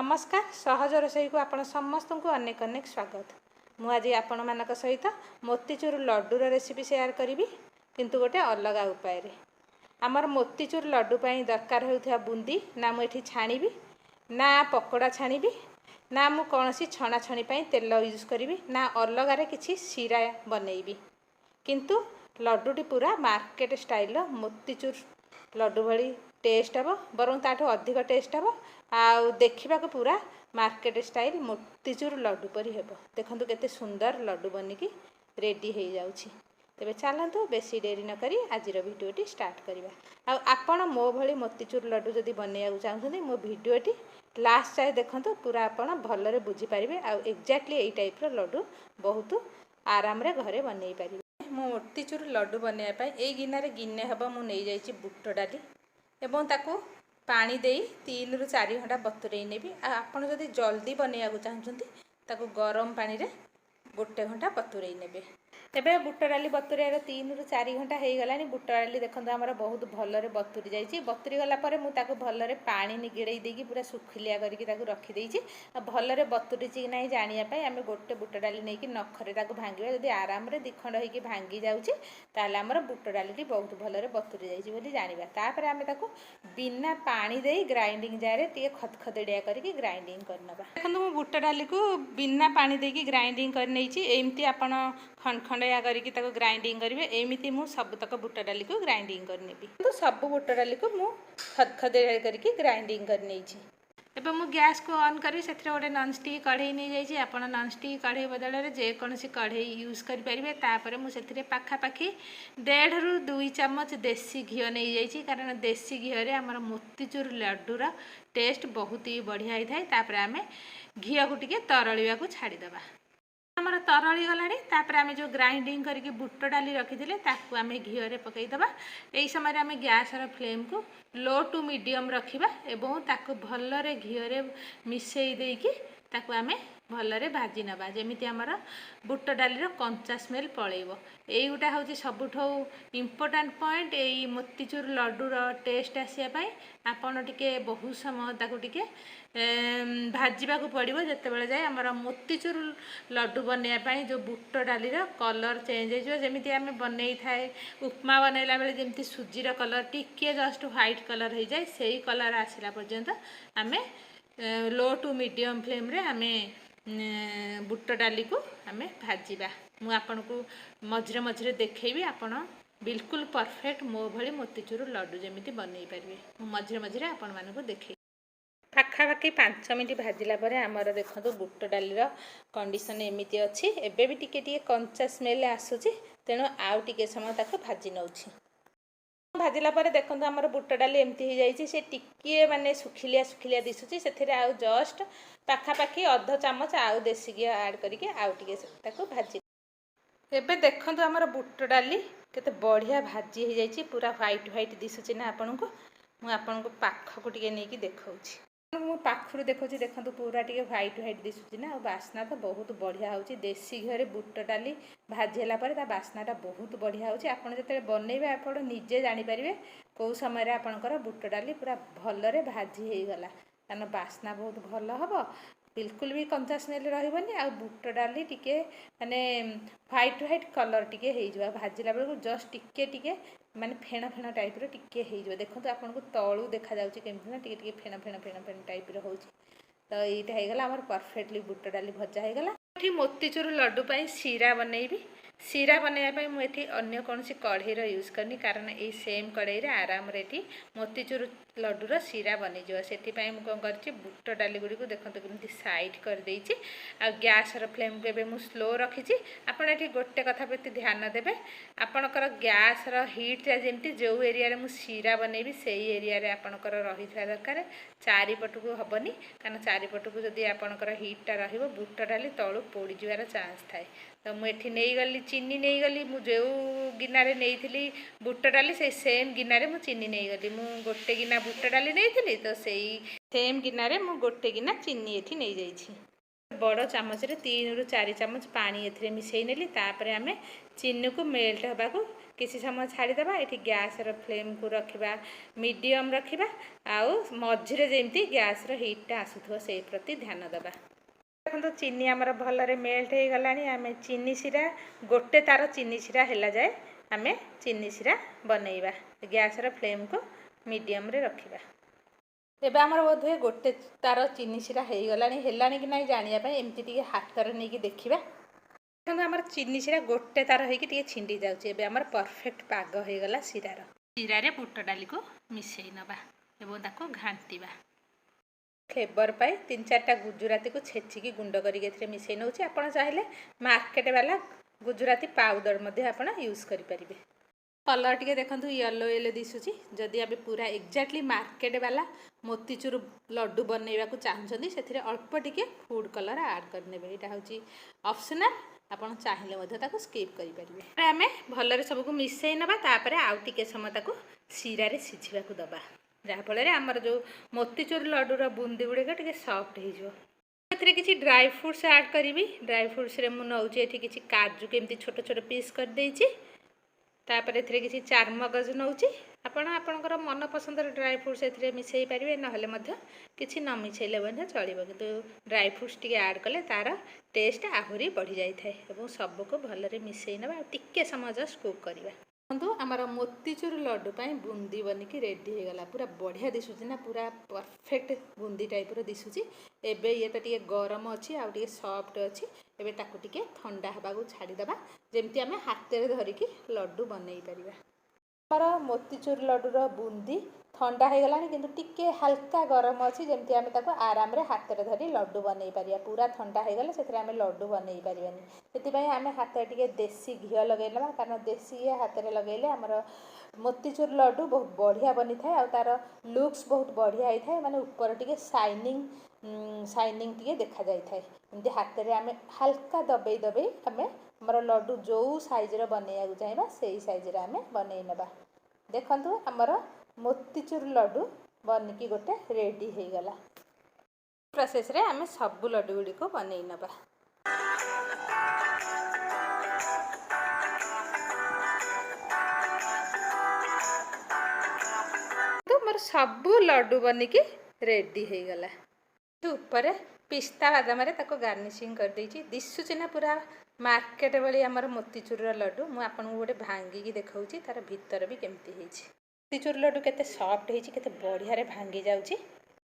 नमस्कार सहज रोसई को आपण समस्त को अनेक अनेक स्वागत। मु आज आपण मानक सहित मोतीचूर लड्डूर रेसिपी शेयर करी किंतु गोटे अलग उपाय रे। आमर मोतीचूर लड्डू पाई दरकार होउथिया बुंदी ना मुझे छाणी ना पकोड़ा छाणी ना मु कौनसी छणा छणी पाई तेल यूज करी ना अलगारे किसी सीरा बनईबी किंतु लड्डूटी पूरा मार्केट स्टाइल मोतीचूर लड्डू भली टेस्ट हम बर ताठू अधिक टेस्ट हम आउ देखा पूरा मार्केट स्टाइल मोतीचूर लड्डू परी हेब। देखंतु केते सुंदर लड्डू बनिकी रेडी हो जाउछि। तेबे चलतु बेसी डेरी न करी आजिर भिडियोटी स्टार्ट करिबा। आ आपण मो भली मोतीचूर लड्डू जदि बनेया चाहउछन्ती मो भिडियोटी लास्ट जाए देखंतु पूरा आपण भलरे बुझी पारिबे आ एक्जेक्टली एई टाइप रो लड्डू बहुत आराम रे घरे बनेई पारिबे। मो मोतीचूर लड्डू बनेया पाई एई गिनारे गिने हबो मु नै जाइछि बुट डाली एवं ताकू पानी दे 3 ରୁ 4 घंटा बतुरई नेबी। आपन जदि जल्दी बनेया चाहछन्ती ताकू गरम पानी रे 1 घंटा बतुरई नेबे। एबे बुट डाली बतुरैर 3 ରୁ 4 घंटा हो गलानी। बुट डाली देखंतु हमर बहुत भलरे बतुरी जाइछि। बतुरी गला परे मु ताकू भलरे पानी निगिड़ई देकी पूरा सुखिलिया करके ताकू रखी देइछि। भलरे बतुरीछि कि नाही जानिया पई आमे गोटे बुट डाली नेकी नखरे ताकू भांगिबा। जदि आराम रे दिखंड होइकी भांगी जाउछि ताले हमर बुट डालीटी बहुत भलरे बतुरी जाइछि बोली जानिबा। तापर आमे ताकू बिना पानी देई ग्राइंडिंग जारे टिके खदखदेडिया करके ग्राइंडिंग करनबा। देखंतु मु बुट डाली को बिना पानी देकी ग्राइंडिंग कर नेइछि। एमती आपण खंड खंडया करके ताको ग्राइंडिंग करिवे। एमिति मु सब तक बुट डाली को ग्राइंडिंग करनेबी। तो सब बुट डाली को मु खदखदेडिया करके ग्राइंडिंग कर नेइछि। एबे मु गैस को ऑन करी सेथरे गोटे नॉन स्टिक कढ़ई नहीं जाइछि। आपण नॉन स्टिक कढ़ई बदल रे जे कोनसी कढ़ई यूज करि परिबे। तापर मु सेथरे पाखा पाखी 1.5 ରୁ 2 चम्मच देसी घी नहीं जाइछि कारण देसी घी रे हमर मोतीचूर लड्डूर टेस्ट बहुत ही बढ़िया होई थाए। तापर आमे घी को टिके तरळिया को छाड़ी दबा। हमर तरळी गलानी। तापर आमे जो ग्राइंडिंग करके बुट डाली रखिथिले ताकू आमे घी रे पकई दबा। एई समय आमे गैस र फ्लेम को लो टू मीडियम रखिबा एवं ताकू भलरे घी रे मिसई देकी ताकू आमे भलरे भाजी नबा जेमिति हमर बुट डाली रो कंचा स्मेल पळेइबो। एई गुटा होची सबुठो इंपोर्टेंट पॉइंट। एई मोतीचूर लड्डू रो टेस्ट आसिया पई आपण टिके बहुत समय ताकू टिके भाजीबा को पड़िबो। जते बेले जाय हमर मोतीचूर लड्डू बनेया पई जो बुट डाली रो कलर चेंज हो जो जेमिति आमे बनेई थाए उपमा बनेला बेले जेमिति सुजी रो कलर टिके जस्ट व्हाइट कलर हो जाय सेही कलर आसिला पर्यंत आमे लो टू मीडियम फ्लेम रे आमे बुट डाली को आमे भाजीबा। मु आपन को मझरे मझरे देखैबी आपण बिल्कुल परफेक्ट मो भली मोतीचूर लड्डू जेमिति बनेई पारिबे। मु मझरे मझरे आपण माने को देखै पाखापाखि 5 मिनिट भाजिला परे आमर देखो बुट डाली कंडीशन एमिति अच्छी। एबे भी टिके टिके कंचा स्मेल आसुची तेणु आउ टिके समय ताको भाजी नउछि। भाजिला परे देखो आमर बुट डाली एमती हो जाइए से टिके माने सुखिलिया सुखिलिया दिशुची। से आउ जस्ट पाखापाखि अर्ध चामच आउ देसी घी ऐड करके आउ टिके ताको भाजी। एबे देखो आमर बुट डाली केते बढ़िया भाजी हो जाइए पूरा व्हाइट व्हाइट दिशुची ना। आपन को मु आपन को पाख को टिके नेकी देखाउछि। मु पाखरु देखौछि देखंतु पूरा टिके व्हाइट व्हाइट दिसुछि ना। बास्ना तो बहुत बढ़िया होछि। देसी घरे बुट डाली भाजीला परे ता बास्नाटा बहुत बढ़िया होछि। आपण जते बनेबे आपण निजे जानि परिबे को समय रे आपनकर बुट डाली पूरा भलरे भाजी हे गला कारण बास्ना बहुत भल हबो। बिल्कुल भी कंचा स्मेल रहबनी आ बुट डाली टिके माने व्हाइट व्हाइट कलर टिके हे जबा। भाजीला बेलको जस्ट टिके टिके माने फेण फेण टाइप रो टिके हे जबा। देखंतु आपन को तळू देखा जाउछि केमथि ना टिके टिके फेण फेण फेण फेण टाइप रो होउछि। तो एटा हे गला हमर परफेक्टली बुट डाली भजा हे गला। एठी मोतीचूर लड्डू पई सीरा बनेइबी। सीरा बनैया पई मु एठी अन्य कोनसी कढ़ई रो यूज करनी कारण ए सेम कढ़ई रे आराम रे एठी मोतीचूर लड्डू रो सीरा बनि जो। सेठी पई मु कोन करछि बुट डाली गुडी को देखंतु केमथि साइड कर देइछि आ गैस रो फ्लेम को बे मु स्लो रखिछि। आपण एठी गोटे कथा प्रति ध्यान देबे आपनकर गैस रो हीट जेमति जो एरिया रे मु सीरा बनेबी सेही एरिया रे आपनकर रही था दरकार। चारि पटु को हबनी कारण चारि पटु को जदी आपनकर हीट टा रहिबो बुट डाली तळु पोडी जिवार चांस थाए। तो मु एठी नै गली चीनी नै गली मु जो गिनारे नैथिली बुट डाली से सेम गिनारे मु चीनी नै गली। मु गोटे गिना बुट डाली नैथिली तो सेही सेम गिनारे मु गोटे गिना चीनी एठी नै जाइछि। बड़ चामच 3 ରୁ 4 चामच पानी एथिरे मिसई नेली। तापरे आमे चिनी को मेल्ट हबा को किसी समय छाड़ीदेवा। ये गैस फ्लेम को रखा मीडियम रखा आउ मझे जमी गैस हीटा आसुथो से प्रति ध्यान देवा। देखो चीनी आमर भलरे मेल्ट हो गला। आम चीनी शिरा गोटे तार चीनी शिरा है जाए आम चीनी शिरा बनइबा। गैस फ्लेम को मीडियम रे रखिबा। एबे आमर बोधे गोटे तार चीनी शिरा हो गला कि नहीं जानापी एमती टे हाथ नहीं कि देखा। देखो आमर चीनी शिरा गोटे तार होगी छिंडी जाऊँगी। आमर परफेक्ट पाग हो गला शिरार। शिरा रे बुट डाली को मिसई नवा एवं ताको घांटीबा। फ्लेवर पाई 3-4टा गुजराती को छेचिकी गुंड करके मिसई नौ। आप चाहिए मार्केट वाला गुजराती पाउडर आप यूज करें। कलर टी देखो येलो येलो दिशुची। जदि आप पूरा एक्जाक्टली मार्केट वाला मोतीचूर लड्डू बनइबा को चाहते से अल्प टिके फूड कलर ऐड करने। यहाँ हूँ ऑप्शनल, आपन चाहिए स्किप करें। आम भलरे सबको मिसई नवा। तापर आउ टिके समय ताको शिरा रे सिझिबा को दबा। जहाँफल आमर जो मोतीचूर लड्डूर बुंदी गुड़िक टे सफ्ट हो। किसी ड्राई फ्रुट्स ऐड करी। ड्राई फ्रुट्स रे मु नौचे किसी काजू केमती छोट छोट पीस कर देइछि। तापर एथिरे किसी चारमगज नौची। आपणकर मन पसंद ड्राई फ्रुट्स एथिरे मिसई पारे ना किसी न मिसैले चलो। किंतु ड्राई फ्रुट्स टी ऐड कले तार टेस्ट आहरी बढ़ी जाए। और सबको भलरे मिसई नवा। टिके समय जस्ट कुक करवा। देखो आमर मोतीचूर लड्डू बुंदी बनिकी रेडी हो गला। पूरा बढ़िया दिशुची ना, पूरा परफेक्ट बुंदी टाइप दिशुची। एबे ये तो टिके गरम अच्छी आउ टिके सॉफ्ट अच्छी। एबे ताकू टिके ठंडा हवा को छाड़ीदेवा जमती आम हाथ में धरिकी लड्डू बनई पारिबा। आमर मोतीचूर लड्डूर बुंदी ठंडा हो गला किंतु टिके हल्का गरम अच्छी जमती आम ताको आराम रे हाथ में धरी लड्डू बनई पारिबा। पूरा ठंडा हो गले से आम लड्डू बनई पारिबानी। सेतिपई आम हाथ टिके देसी घी लगे ना, कारण देसी घी हाथ में लगेले आमर मोतीचूर लड्डू बहुत बढ़िया बनी थाए। आ तार लुक्स बहुत बढ़िया होता है। माने ऊपर टिके शाइनिंग टिके देखा जाए थाए। एमती हाथ में आम हल्का दबे दबे आम आमर लड्डू जो साइज बनइया चाहिए से साइज आम बनई नबा। देखंतु आमर मोतीचूर लड्डू बनिकी गोटे रेडी हो गला। प्रोसेस रे आम सब लड्डू गुड़ी को बनई नबा। तो मोर सब लड्डू बनिकी रेडी हो गला। ऊपर पिस्ता बादाम रे ताको गार्निशिंग कर देइछि। दिसुछि ना पूरा मार्केट वाली आमर मोतीचूर लड्डू। मु आपन गोटे भांगी देखाउछि तार भीतर भी केमती होइछि। मोतीचूर लड्डू केते सॉफ्ट होइछि, केते बढ़िया रे भांगी जाउछि।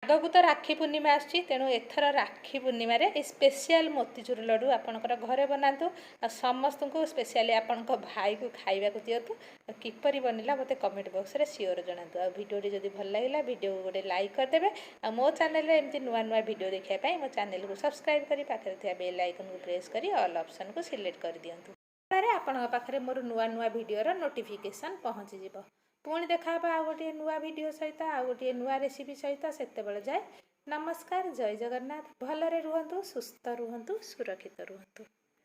आगकू तो राखी पूर्णिमा आसुछि, तेणु एथर राखी पूर्णिमा रे स्पेशल मोतीचूर लड्डू आपणकर घरे बनातु। समस्त को स्पेशली आपण भाई को खाइबा को दियतु। किपरि बनिला मते कमेंट बॉक्स रे श्योर जणातु। आ वीडियो जदि भल लागिला वीडियो को गोटे लाइक कर देबे। आ मो चैनल रे एमती नुआ नुआ वीडियो देखिया पई मो चैनल को सब्सक्राइब करी पाखरे थिया बेल आइकन को प्रेस करी ऑल ऑप्शन को सिलेक्ट कर दियंतु। तारे आपण पाखरे मोर नुआ नुआ वीडियो रो नोटिफिकेशन पहुंची जिवो। पुणी देखा आ गोटे नुआ वीडियो सहित आ गोटे नुआ रेसिपी सहित सेतेबेले जाए। नमस्कार, जय जगन्नाथ। भलरे रुहंतु, सुस्थ रुहंतु, सुरक्षित रुहंतु।